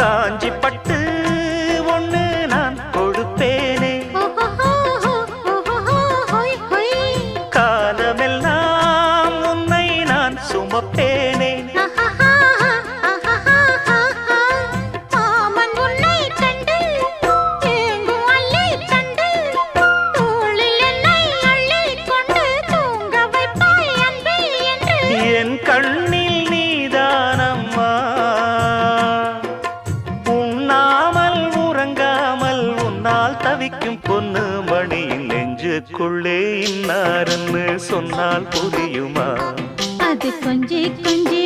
காஞ்சி பட்டு ஒண்ணு நான் கொடுப்பேனே, காலமெல்லாம் உன்னை நான் சுமப்பேனே. என் கண்ணில் நீதானம்மா, உண்ணாமல் உறங்காமல் உன்னால் தவிக்கும் பொண்ணு மணியின் நெஞ்சுக்குள்ளே இன்னாருன்னு சொன்னால் புரியுமா? அது கொஞ்சி கொஞ்சி